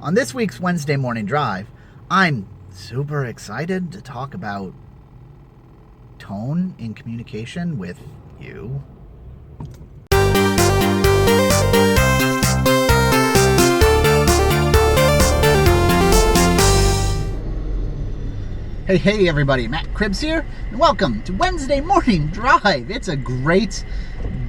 On this week's Wednesday Morning Drive, I'm super excited to talk about tone in communication with you. Hey everybody, Matt Cribbs here, and welcome to Wednesday Morning Drive. It's a great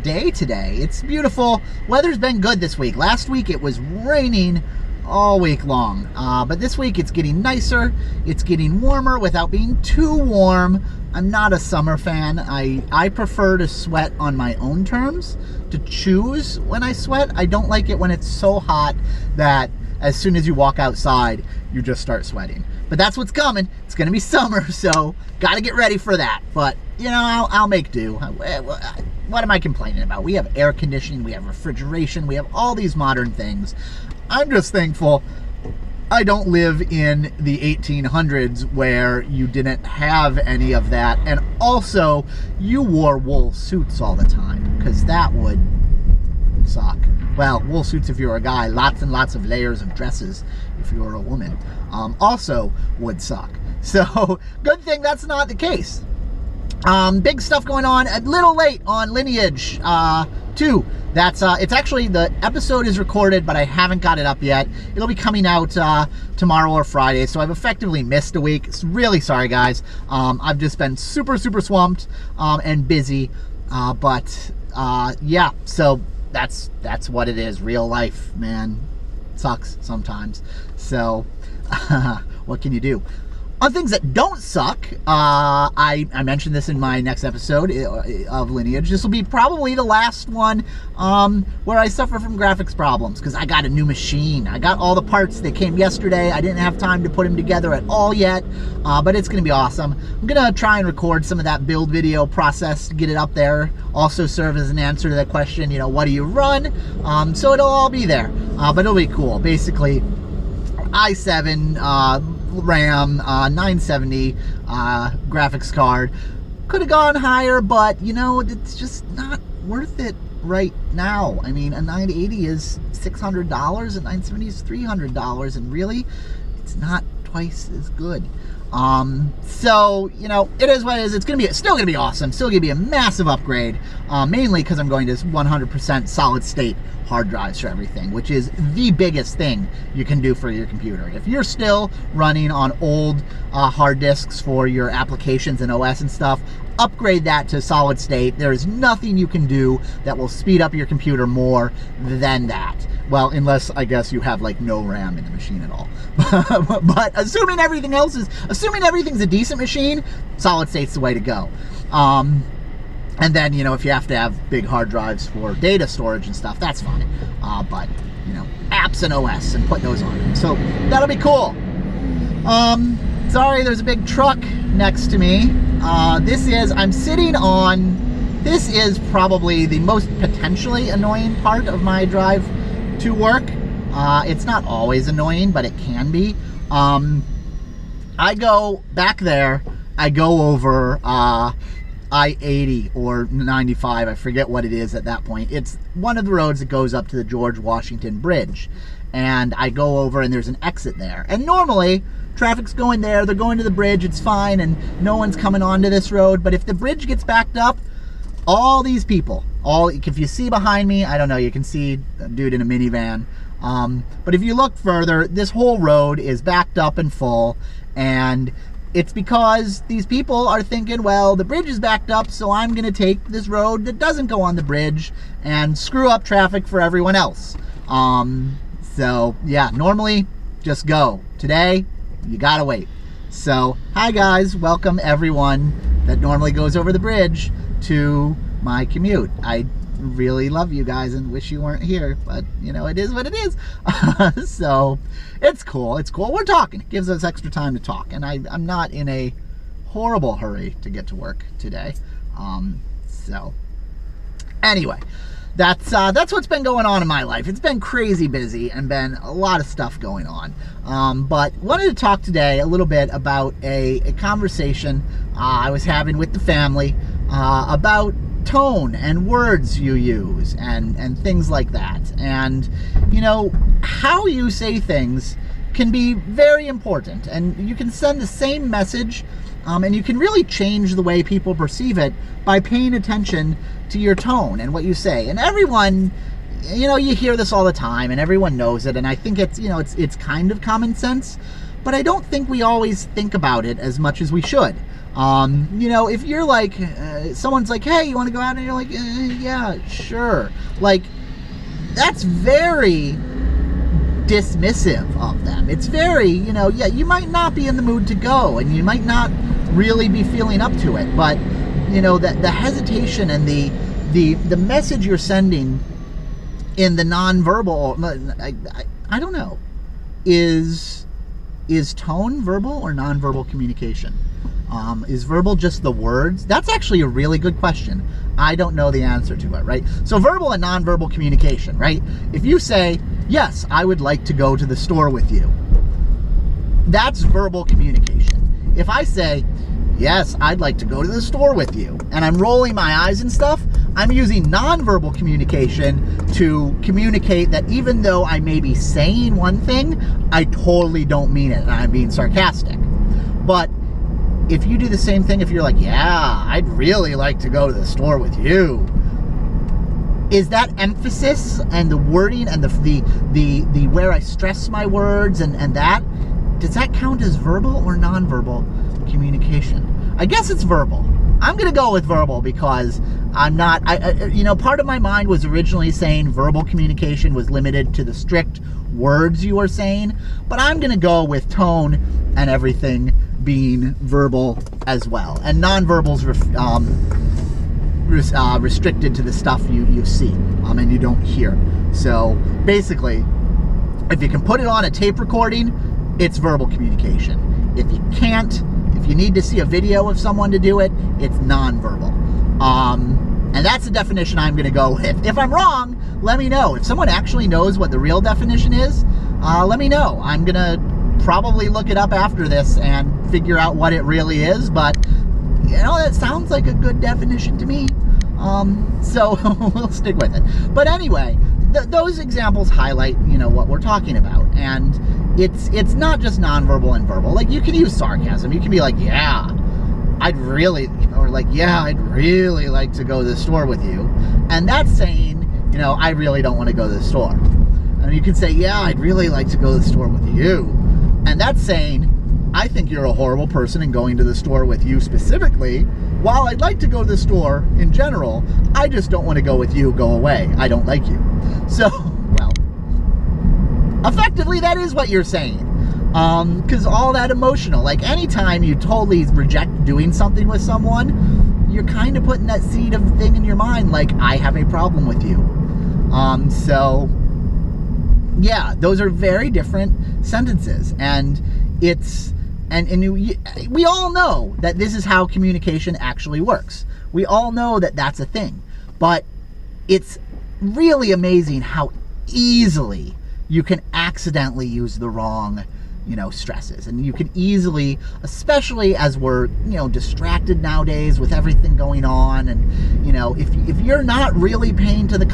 day today. It's beautiful. Weather's been good this week. Last week it was raining all week long, but this week it's getting nicer. It's getting warmer without being too warm. I'm not a summer fan. I prefer to sweat on my own terms, to choose when I sweat. I don't like it when it's so hot that as soon as you walk outside, you just start sweating. But that's what's coming. It's going to be summer, so got to get ready for that. But, you know, I'll make do. What am I complaining about? We have air conditioning, we have refrigeration, we have all these modern things. I'm just thankful I don't live in the 1800s where you didn't have any of that. And also, you wore wool suits all the time, because that would suck. Well, wool suits if you're a guy, lots and lots of layers of dresses if you're a woman, also would suck. So, good thing that's not the case. Big stuff going on, a little late on Lineage 2. That's, it's actually, the episode is recorded, but I haven't got it up yet. It'll be coming out tomorrow or Friday, so I've effectively missed a week. It's really sorry, guys. I've just been super swamped and busy, but yeah, so that's what it is. Real life, man. Sucks sometimes. So what can you do? On things that don't suck, I mentioned this in my next episode of Lineage. This will be probably the last one where I suffer from graphics problems, because I got a new machine. I got all the parts that came yesterday. I didn't have time to put them together at all yet, but it's going to be awesome. I'm going to try and record some of that build video process to get it up there. Also serve as an answer to that question, you know, what do you run? So it'll all be there, but it'll be cool. Basically, i7, RAM, 970 graphics card. Could have gone higher, but you know, it's just not worth it right now. I mean, a 980 is $600, a 970 is $300, and really, it's not twice as good. So, you know, it is what it is. It's still gonna be awesome. Still gonna be a massive upgrade, mainly because I'm going to 100% solid state hard drives for everything, which is the biggest thing you can do for your computer. If you're still running on old hard disks for your applications and OS and stuff, upgrade that to solid state. There is nothing you can do that will speed up your computer more than that. Well, unless, I guess, you have like no RAM in the machine at all. But assuming everything's a decent machine, solid state's the way to go. And then, you know, if you have to have big hard drives for data storage and stuff, that's fine. But, you know, apps and OS, and put those on it. So that'll be cool. Sorry, there's a big truck next to me. This is probably the most potentially annoying part of my drive to work. It's not always annoying, but it can be. I go back there, I go over I-80 or 95, I forget what it is at that point. It's one of the roads that goes up to the George Washington Bridge. And I go over and there's an exit there. And normally, traffic's going there, they're going to the bridge, it's fine, and no one's coming onto this road. But if the bridge gets backed up, all these people, if you see behind me, I don't know, you can see a dude in a minivan. But if you look further, this whole road is backed up and full, and it's because these people are thinking, well, the bridge is backed up, so I'm going to take this road that doesn't go on the bridge and screw up traffic for everyone else. So, yeah, normally, just go. Today, you gotta wait. So, hi guys, welcome everyone that normally goes over the bridge to my commute. I really love you guys and wish you weren't here, but you know, it is what it is. So it's cool. We're talking. It gives us extra time to talk, and I'm not in a horrible hurry to get to work today. So anyway, that's what's been going on in my life. It's been crazy busy and been a lot of stuff going on. But wanted to talk today a little bit about a conversation I was having with the family about tone and words you use and things like that. And, you know, how you say things can be very important. And you can send the same message and you can really change the way people perceive it by paying attention to your tone and what you say. And everyone, you know, you hear this all the time and everyone knows it. And I think it's, you know, it's kind of common sense, but I don't think we always think about it as much as we should. You know, if you're like, someone's like, hey, you want to go out? And you're like, yeah, sure. Like, that's very dismissive of them. It's very, you know, yeah, you might not be in the mood to go and you might not really be feeling up to it, but, you know, the hesitation and the message you're sending in the nonverbal, I don't know, is tone verbal or nonverbal communication? Is verbal just the words? That's actually a really good question. I don't know the answer to it, right? So verbal and nonverbal communication, right? If you say, yes, I would like to go to the store with you, that's verbal communication. If I say, yes, I'd like to go to the store with you, and I'm rolling my eyes and stuff, I'm using nonverbal communication to communicate that even though I may be saying one thing, I totally don't mean it, and I'm being sarcastic. But if you do the same thing, if you're like, yeah, I'd really like to go to the store with you, is that emphasis and the wording and the where I stress my words and that, does that count as verbal or nonverbal communication? I guess it's verbal. I'm going to go with verbal because I'm not, you know, part of my mind was originally saying verbal communication was limited to the strict words you are saying, but I'm going to go with tone and everything being verbal as well. And nonverbal's restricted to the stuff you see and you don't hear. So basically, if you can put it on a tape recording, it's verbal communication. If you can't, if you need to see a video of someone to do it, it's nonverbal. And that's the definition I'm going to go with. If I'm wrong, let me know. If someone actually knows what the real definition is, let me know. I'm going to probably look it up after this and figure out what it really is, but you know, that sounds like a good definition to me. So we'll stick with it. But anyway, those examples highlight, you know, what we're talking about. And it's not just nonverbal and verbal. Like, you can use sarcasm. You can be like, yeah, I'd really, you know, or like, yeah, I'd really like to go to the store with you. And that's saying, you know, I really don't want to go to the store. And you can say, yeah, I'd really like to go to the store with you. And that's saying, I think you're a horrible person, and going to the store with you specifically, while I'd like to go to the store in general, I just don't want to go with you. Go away. I don't like you. So, well, effectively, that is what you're saying. Because all that emotional, like anytime you totally reject doing something with someone, you're kind of putting that seed of thing in your mind, like, I have a problem with you. So, yeah, those are very different sentences, and it's, we all know that this is how communication actually works. We all know that that's a thing, but it's really amazing how easily you can accidentally use the wrong, you know, stresses. And you can easily, especially as we're, you know, distracted nowadays with everything going on, and, you know, if you're not really paying to the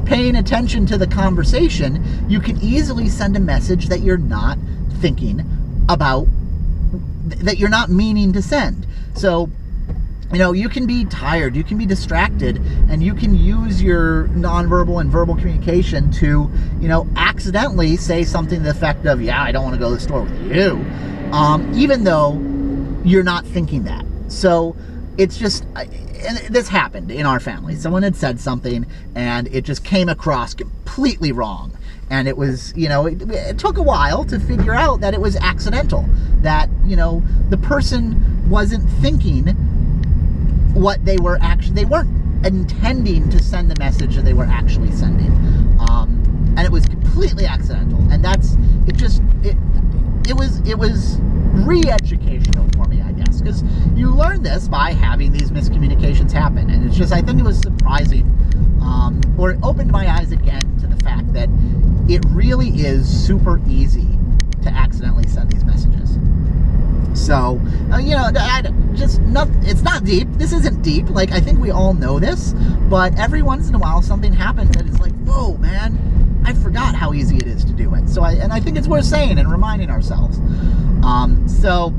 paying attention to the conversation, you can easily send a message that you're not thinking about, that you're not meaning to send. So, you know, you can be tired, you can be distracted, and you can use your nonverbal and verbal communication to, you know, accidentally say something to the effect of, yeah, I don't want to go to the store with you, even though you're not thinking that. So it's just, and this happened in our family. Someone had said something and it just came across completely wrong. And it was, you know, it took a while to figure out that it was accidental, that, you know, the person wasn't thinking what they were actually, they weren't intending to send the message that they were actually sending. And it was completely accidental. And that's, it was re-educational for me, I guess, because you learn this by having these miscommunications happen. And it's just, I think it was surprising, or it opened my eyes again to the fact that it really is super easy to accidentally send these messages. So, you know, just not, it's not deep. This isn't deep. Like, I think we all know this, but every once in a while something happens that is like, whoa, man, I forgot how easy it is to do it. So I think it's worth saying and reminding ourselves. So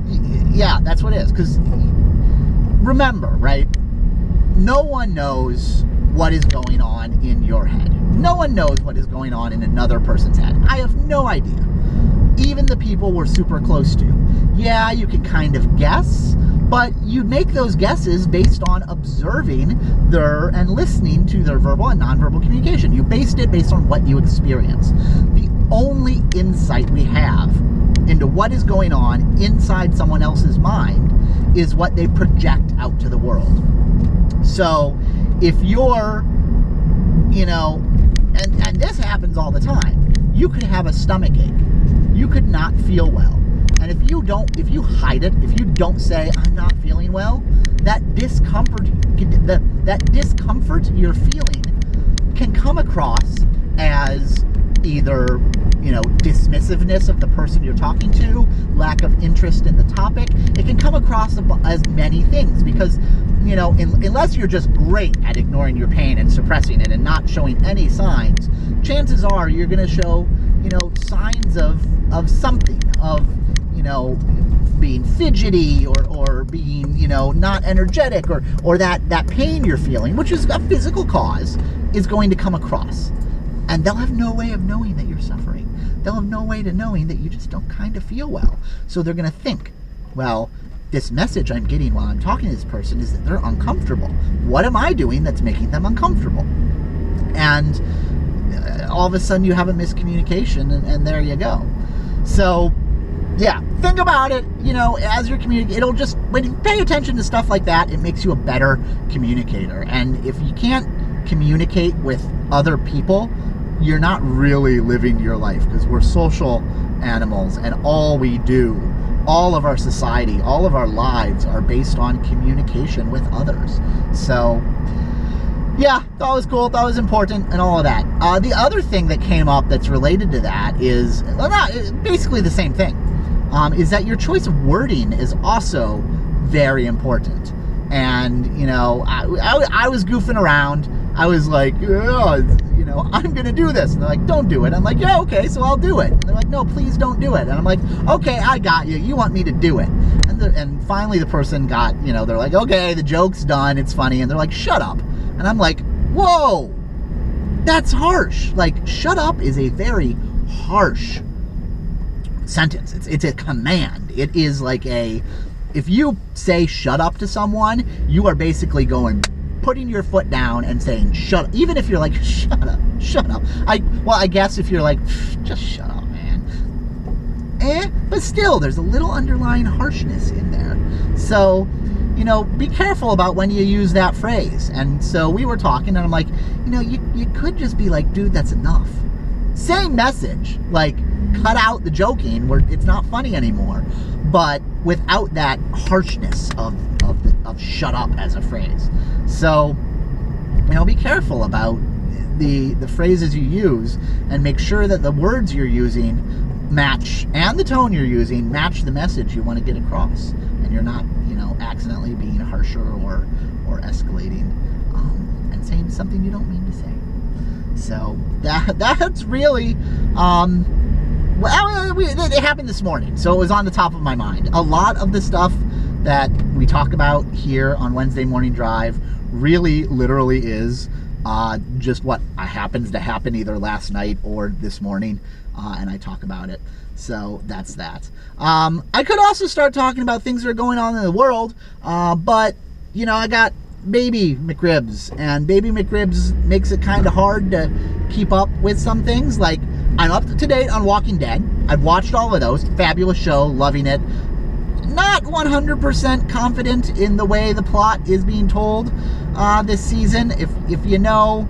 yeah, that's what it is. Because remember, right? No one knows what is going on in your head. No one knows what is going on in another person's head. I have no idea. Even the people we're super close to. Yeah, you can kind of guess, but you make those guesses based on observing their and listening to their verbal and nonverbal communication. You based it based on what you experience. The only insight we have into what is going on inside someone else's mind is what they project out to the world. So if you're, you know, and this happens all the time, you could have a stomach ache. You could not feel well. And if you hide it, if you don't say, I'm not feeling well, that discomfort you're feeling can come across as either, you know, dismissiveness of the person you're talking to, lack of interest in the topic. It can come across as many things because, you know, unless you're just great at ignoring your pain and suppressing it and not showing any signs, chances are you're going to show, you know, signs of something, of, you know, being fidgety or being, you know, not energetic, or that pain you're feeling, which is a physical cause, is going to come across. And they'll have no way of knowing that you're suffering. They'll have no way to knowing that you just don't kind of feel well. So they're going to think, well, this message I'm getting while I'm talking to this person is that they're uncomfortable. What am I doing that's making them uncomfortable? And all of a sudden you have a miscommunication, and there you go. So yeah, think about it, you know, as you're communicating. It'll just, when you pay attention to stuff like that, it makes you a better communicator. And if you can't communicate with other people, you're not really living your life, because we're social animals, and all we do, all of our society, all of our lives are based on communication with others. So yeah, thought it was cool, thought it was important, and all of that. The other thing that came up that's related to that is, well, basically the same thing, is that your choice of wording is also very important. And, you know, I was goofing around. I was like, oh, you know, I'm going to do this. And they're like, don't do it. I'm like, yeah, okay, so I'll do it. And they're like, no, please don't do it. And I'm like, okay, I got you. You want me to do it. And finally the person got, you know, they're like, okay, the joke's done. It's funny. And they're like, shut up. And I'm like, whoa, that's harsh. Like, shut up is a very harsh sentence. It's a command. It is like if you say shut up to someone, you are basically putting your foot down and saying shut up. Even if you're like, shut up. I guess if you're like, just shut up, man. But still, there's a little underlying harshness in there. So, you know, be careful about when you use that phrase. And so we were talking, and I'm like, you know, you could just be like, dude, that's enough. Same message, like, cut out the joking where it's not funny anymore, but without that harshness of shut up as a phrase. So, you know, be careful about the phrases you use, and make sure that the words you're using match, and the tone you're using match the message you want to get across, and you're not, you know, accidentally being harsher or escalating and saying something you don't mean to say. So that's really it happened this morning, so it was on the top of my mind. A lot of the stuff that we talk about here on Wednesday Morning Drive really literally is just what happens to happen either last night or this morning, and I talk about it. So that's that. I could also start talking about things that are going on in the world, but, you know, I got Baby McRibs, and Baby McRibs makes it kind of hard to keep up with some things. Like, I'm up to date on Walking Dead. I've watched all of those. Fabulous show, loving it. Not 100% confident in the way the plot is being told this season. If you know,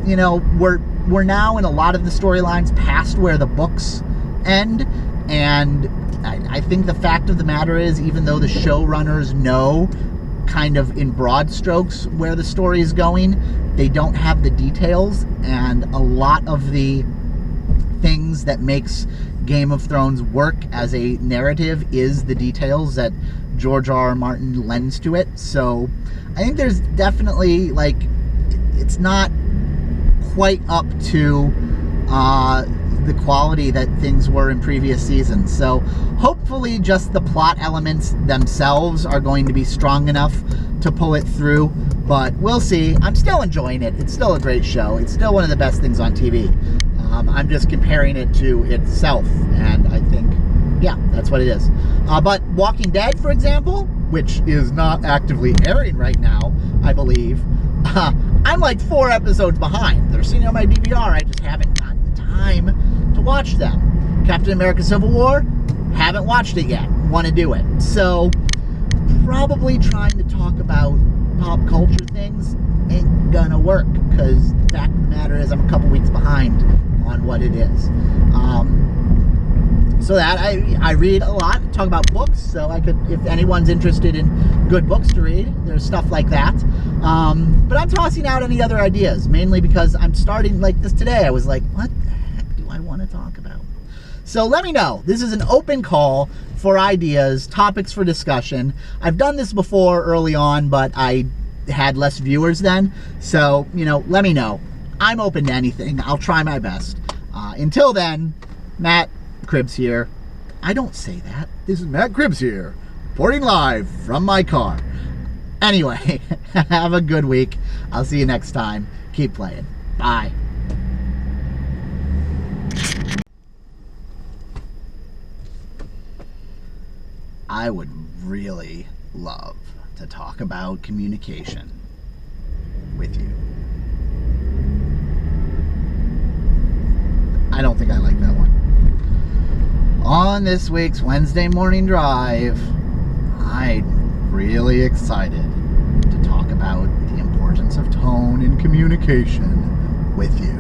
we're now in a lot of the storylines past where the books end, and I think the fact of the matter is, even though the showrunners know kind of in broad strokes where the story is going, they don't have the details, and a lot of the things that makes Game of Thrones work as a narrative is the details that George R. R. Martin lens to it. So I think there's definitely, like, it's not quite up to the quality that things were in previous seasons. So hopefully just the plot elements themselves are going to be strong enough to pull it through, but we'll see. I'm still enjoying it. It's still a great show. It's still one of the best things on TV. I'm just comparing it to itself, and I think, yeah, that's what it is. But Walking Dead, for example, which is not actively airing right now, I believe, I'm like 4 episodes behind. They're sitting on my DVR. I just haven't gotten the time to watch them. Captain America Civil War, haven't watched it yet. Want to do it. So probably trying to talk about pop culture things ain't gonna work, because the fact of the matter is I'm a couple weeks behind on what it is. So that I read a lot, talk about books, so I could, if anyone's interested in good books to read, there's stuff like that. But I'm tossing out any other ideas, mainly because I'm starting like this today. I was like, what the heck do I want to talk about? So let me know. This is an open call for ideas, topics for discussion. I've done this before early on, but I had less viewers then. So, you know, let me know. I'm open to anything. I'll try my best. Until then, Matt Cribbs here. I don't say that. This is Matt Cribbs here, reporting live from my car. Anyway, have a good week. I'll see you next time. Keep playing. Bye. I would really love to talk about communication with you. I don't think I like that one. On this week's Wednesday morning drive, I'm really excited to talk about the importance of tone in communication with you.